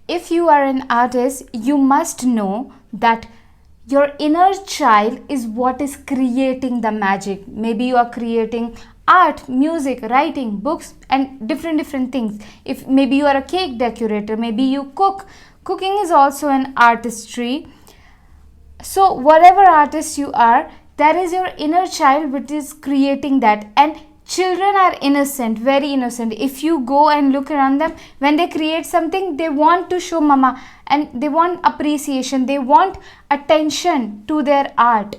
if you are an artist, you must know that your inner child is what is creating the magic. Maybe you are creating art, music, writing, books, and different things. If maybe you are a cake decorator, maybe you cook. Cooking is also an artistry. So whatever artist you are, there is your inner child which is creating that. And children are innocent, very innocent. If you go and look around them, when they create something, they want to show mama, and they want appreciation, they want attention to their art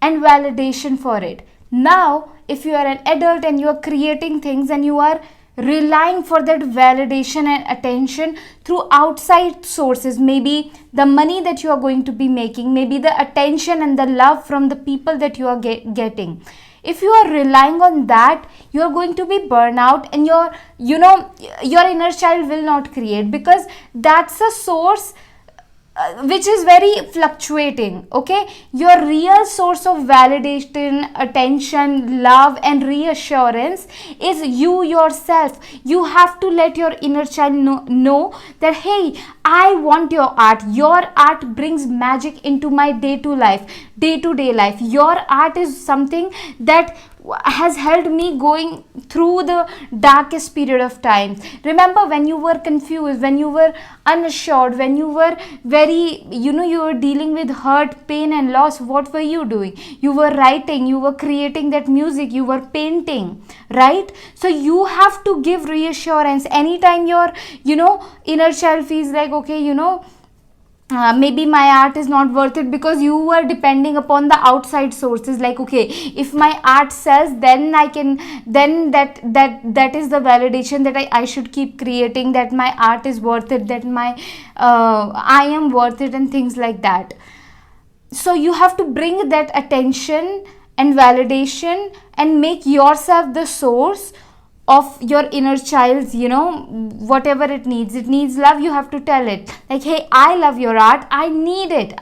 and validation for it. Now if you are an adult and you are creating things, and you are relying for that validation and attention through outside sources, maybe the money that you are going to be making, maybe the attention and the love from the people that you are getting. If you are relying on that, you are going to be burnout, and your inner child will not create, because that's a source which is very fluctuating. Okay, your real source of validation, attention, love, and reassurance is you yourself. You have to let your inner child know that, hey, I want your art. Your art brings magic into my day-to-day life. Your art is something that has helped me going through the darkest period of time. Remember when you were confused, when you were unassured, when you were very, you were dealing with hurt, pain, and loss, what were you doing? You were writing, you were creating that music, you were painting, right? So you have to give reassurance anytime your inner child feels like, okay, maybe my art is not worth it, because you were depending upon the outside sources, like, okay, if my art sells, then I can, then that is the validation that I should keep creating, that my art is worth it, that my I am worth it, and things like that. So you have to bring that attention and validation and make yourself the source of your inner child's, whatever it needs love. You have to tell it, like, hey, I love your art, I need it.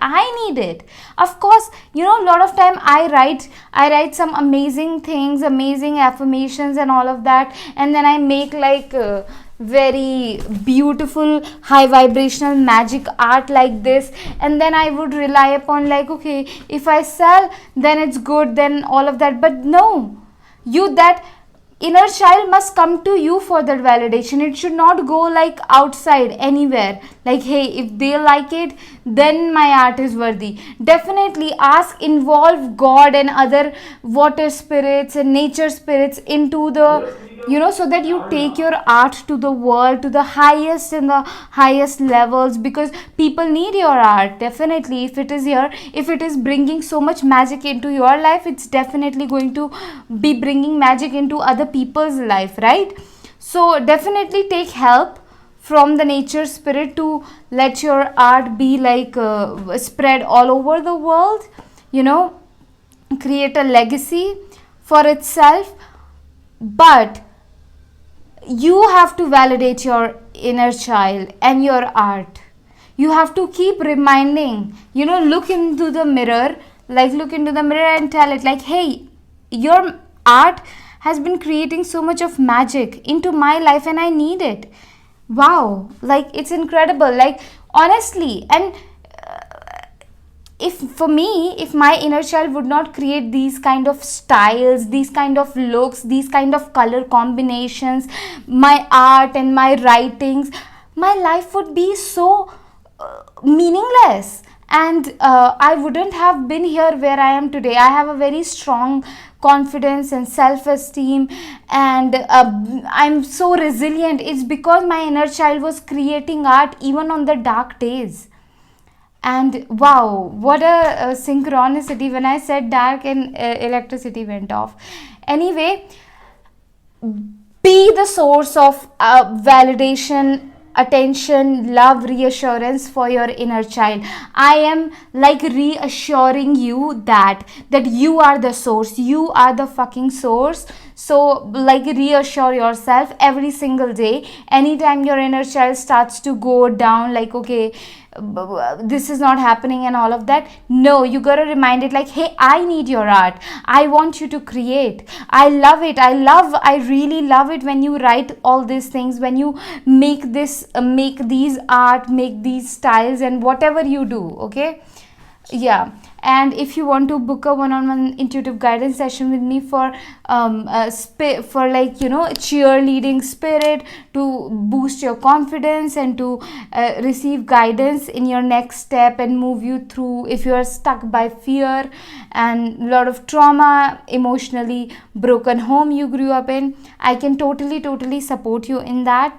Of course, a lot of time I write some amazing things, amazing affirmations and all of that, and then I make like very beautiful high vibrational magic art like this, and then I would rely upon, like, okay, if I sell, then it's good, then all of that. But no, that inner child must come to you for that validation. It should not go like outside anywhere, like, hey, if they like it, then my art is worthy. Definitely involve God and other water spirits and nature spirits into the, so that you take your art to the world, to the highest and the highest levels, because people need your art. Definitely, if it is bringing so much magic into your life, it's definitely going to be bringing magic into other people's life, right? So definitely take help from the nature spirit to let your art be like spread all over the world, create a legacy for itself. But you have to validate your inner child and your art. You have to keep reminding, look into the mirror and tell it, like, hey, your art has been creating so much of magic into my life, and I need it. Wow, like, it's incredible, like, honestly. And if my inner child would not create these kind of styles, these kind of looks, these kind of color combinations, my art and my writings, my life would be so meaningless, and I wouldn't have been here where I am today. I have a very strong confidence and self-esteem, and I'm so resilient. It's because my inner child was creating art even on the dark days. And wow, what a synchronicity. When I said dark, and electricity went off. Anyway, be the source of validation, attention, love, reassurance for your inner child. I am like reassuring you that you are the source, you are the fucking source. So like, reassure yourself every single day. Anytime your inner child starts to go down, like, okay, this is not happening and all of that. No, you gotta remind it like, hey, I need your art, I want you to create, I love it, I really love it when you write all these things, when you make this make these art, make these styles and whatever you do. Okay, yeah. And if you want to book a one-on-one intuitive guidance session with me for for like, you know, cheerleading spirit, to boost your confidence and to receive guidance in your next step and move you through if you are stuck by fear and a lot of trauma, emotionally broken home you grew up in, I can totally support you in that,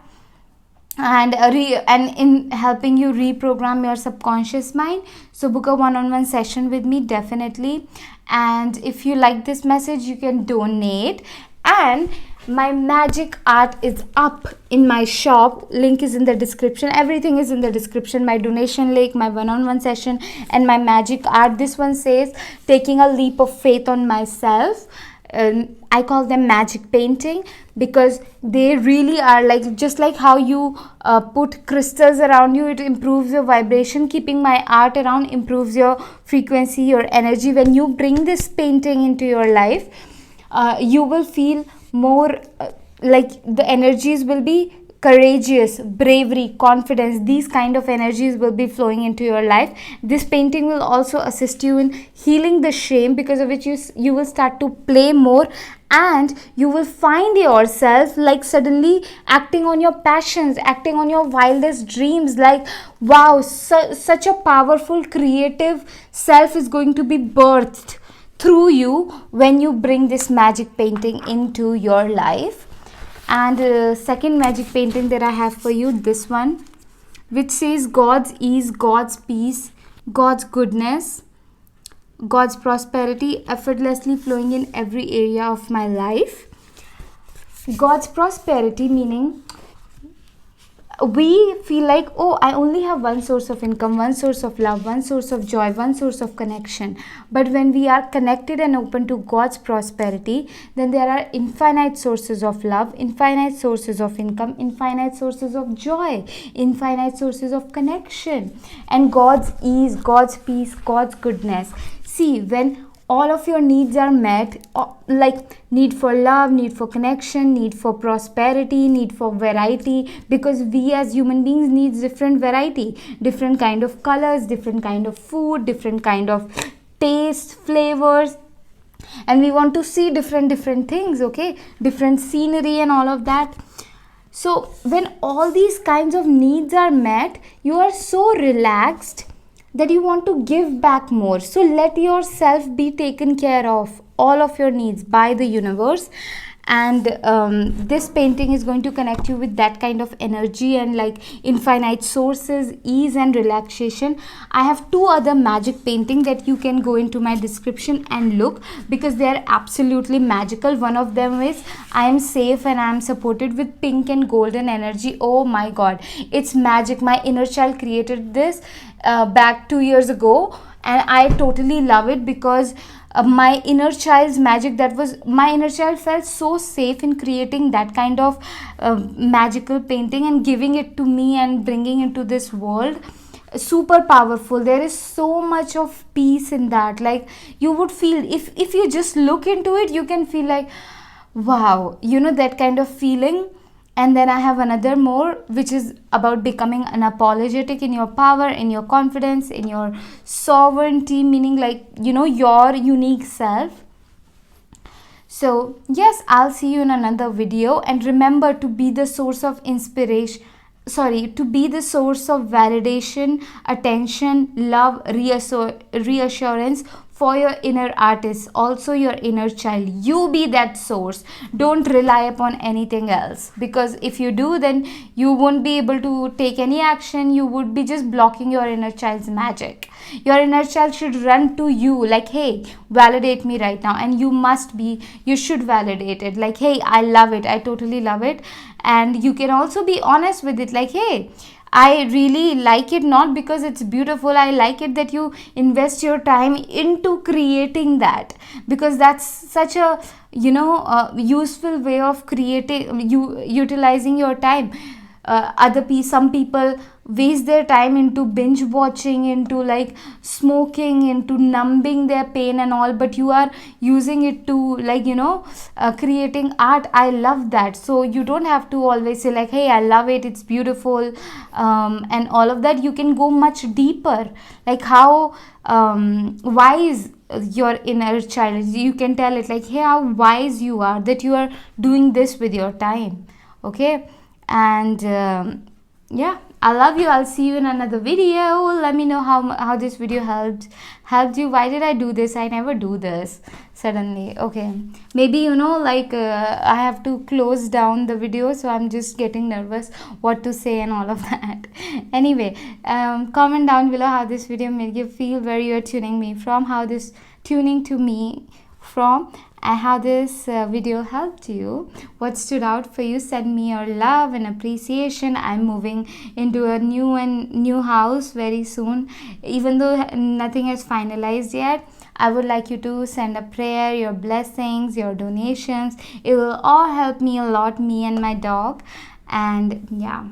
and and in helping you reprogram your subconscious mind. So book a one-on-one session with me definitely. And if you like this message, you can donate. And my magic art is up in my shop, link is in the description, everything is in the description, my donation link, my one-on-one session, and my magic art. This one says taking a leap of faith on myself. I call them magic painting because they really are like, just like how you put crystals around you, it improves your vibration. Keeping my art around improves your frequency, your energy. When you bring this painting into your life, you will feel more like the energies will be courageous, bravery, confidence. These kind of energies will be flowing into your life. This painting will also assist you in healing the shame, because of which you will start to play more, and you will find yourself like suddenly acting on your passions, acting on your wildest dreams. Like, wow, such a powerful creative self is going to be birthed through you when you bring this magic painting into your life. And second magic painting that I have for you, this one, which says God's ease, God's peace, God's goodness, God's prosperity effortlessly flowing in every area of my life. God's prosperity meaning we feel like, oh, I only have one source of income, one source of love, one source of joy, one source of connection. But when we are connected and open to God's prosperity, then there are infinite sources of love, infinite sources of income, infinite sources of joy, infinite sources of connection, and God's ease, God's peace, God's goodness. See, when all of your needs are met, like need for love, need for connection, need for prosperity, need for variety, because we as human beings need different variety, different kind of colors, different kind of food, different kind of taste, flavors, and we want to see different things, okay, different scenery and all of that. So when all these kinds of needs are met, you are so relaxed that you want to give back more. So let yourself be taken care of, all of your needs by the universe. And this painting is going to connect you with that kind of energy and like infinite sources, ease and relaxation. I have two other magic painting that you can go into my description and look, because they are absolutely magical. One of them is I am safe and I am supported with pink and golden energy. Oh my god, it's magic. My inner child created this back 2 years ago, and I totally love it because my inner child's magic, that was my inner child felt so safe in creating that kind of magical painting and giving it to me and bringing into this world. Super powerful. There is so much of peace in that. Like, you would feel, if you just look into it, you can feel like, wow, you know, that kind of feeling. And then I have another more, which is about becoming unapologetic in your power, in your confidence, in your sovereignty, meaning like, you know, your unique self. So yes, I'll see you in another video, and remember to be the source of inspiration, to be the source of validation, attention, love, reassurance for your inner artist, also your inner child. You be that source. Don't rely upon anything else, because if you do, then you won't be able to take any action. You would be just blocking your inner child's magic. Your inner child should run to you like, hey, validate me right now. And you should validate it like, hey, I love it, I totally love it. And you can also be honest with it like, hey, I really like it, not because it's beautiful, I like it that you invest your time into creating that, because that's such a, you know, useful way of creating, utilizing your time. Some people waste their time into binge watching, into like smoking, into numbing their pain and all, but you are using it to like, creating art. I love that. So you don't have to always say like, hey, I love it, it's beautiful, and all of that. You can go much deeper, like how wise your inner child is. You can tell it like, hey, how wise you are that you are doing this with your time. Okay. And yeah, I love you. I'll see you in another video. Let me know how this video helped you. Why did I do this? I never do this suddenly. Okay, maybe like I have to close down the video, so I'm just getting nervous what to say and all of that. Anyway, comment down below how this video made you feel, where you're tuning me from, how this tuning to me from, and how this video helped you, what stood out for you. Send me your love and appreciation. I'm moving into a new house very soon, even though nothing is finalized yet. I would like you to send a prayer, your blessings, your donations. It will all help me a lot, me and my dog. And yeah,